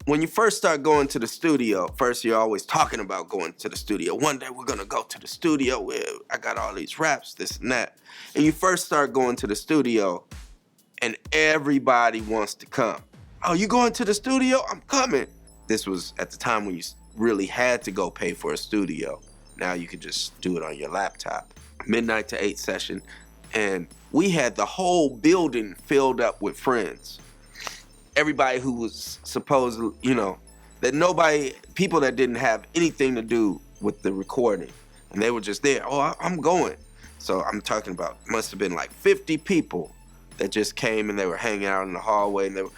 when you first start going to the studio, first you're always talking about going to the studio. One day we're gonna go to the studio where I got all these raps, this and that. And you first start going to the studio and everybody wants to come. Oh, you going to the studio? I'm coming. This was at the time when you really had to go pay for a studio. Now you could just do it on your laptop. Midnight to 8 session. And we had the whole building filled up with friends. Everybody who was supposed, you know, people that didn't have anything to do with the recording. And they were just there. Oh, I'm going. So I'm talking about, must have been like 50 people that just came and they were hanging out in the hallway and they were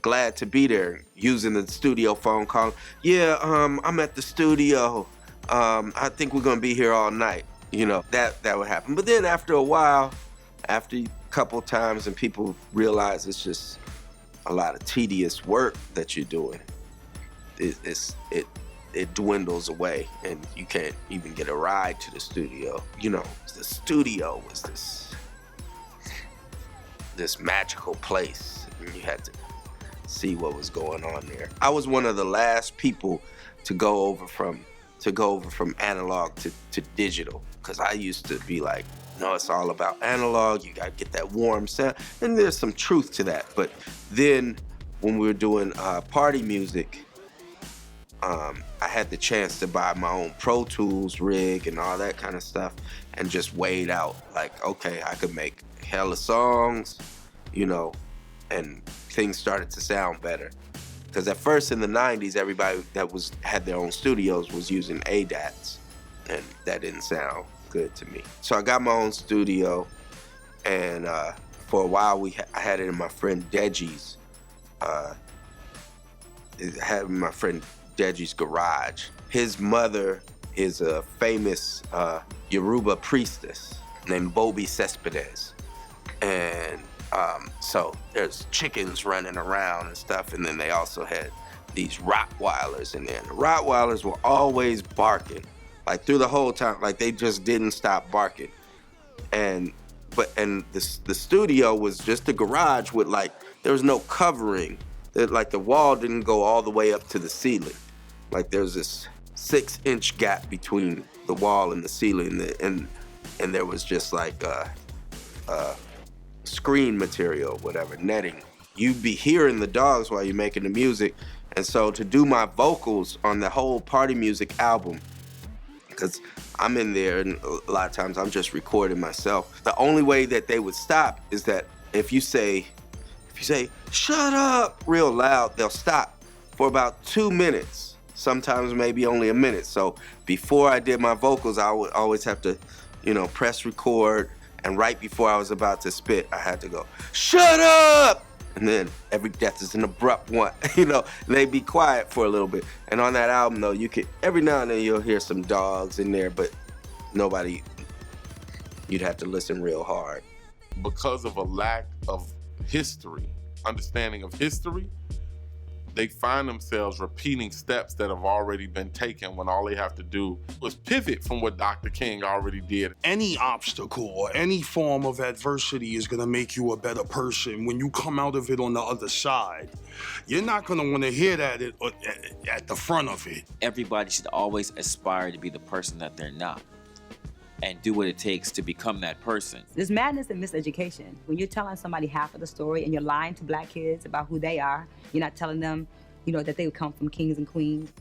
glad to be there, using the studio phone call. Yeah, I'm at the studio. I think we're gonna be here all night. You know, that would happen. But then after a while, after a couple times and people realize it's just a lot of tedious work that you're doing, it dwindles away and you can't even get a ride to the studio. You know, the studio was this magical place and you had to see what was going on there. I was one of the last people to go over from analog to digital, because I used to be like, no, it's all about analog, you gotta get that warm sound, and there's some truth to that. But then when we were doing party music, I had the chance to buy my own Pro Tools rig and all that kind of stuff and just weighed out, like, okay, I could make hella songs, you know, and things started to sound better. Because at first in the 90s, everybody that had their own studios was using ADATs, and that didn't sound good to me. So I got my own studio, and for a while I had it in my friend Deji's. Had my friend Deji's garage. His mother is a famous Yoruba priestess named Bobi Cespedes, and so there's chickens running around and stuff, and then they also had these Rottweilers in there. And the Rottweilers were always barking, like through the whole time, like they just didn't stop barking. And the studio was just a garage with, like, there was no covering. Like the wall didn't go all the way up to the ceiling. Like there's this 6-inch gap between the wall and the ceiling, and there was just like screen material, whatever, netting. You'd be hearing the dogs while you're making the music. And so to do my vocals on the whole party music album, because I'm in there and a lot of times I'm just recording myself, the only way that they would stop is that if you say, shut up real loud, they'll stop for about 2 minutes, sometimes maybe only a minute. So before I did my vocals, I would always have to, you know, press record. And right before I was about to spit, I had to go, shut up! And then every death is an abrupt one, you know, they'd be quiet for a little bit. And on that album though, every now and then you'll hear some dogs in there, but nobody, you'd have to listen real hard. Because of a lack of history, understanding of history, they find themselves repeating steps that have already been taken when all they have to do was pivot from what Dr. King already did. Any obstacle or any form of adversity is gonna make you a better person when you come out of it on the other side. You're not gonna wanna hear that at the front of it. Everybody should always aspire to be the person that they're not, and do what it takes to become that person. There's madness in miseducation. When you're telling somebody half of the story and you're lying to black kids about who they are, you're not telling them, you know, that they would come from kings and queens.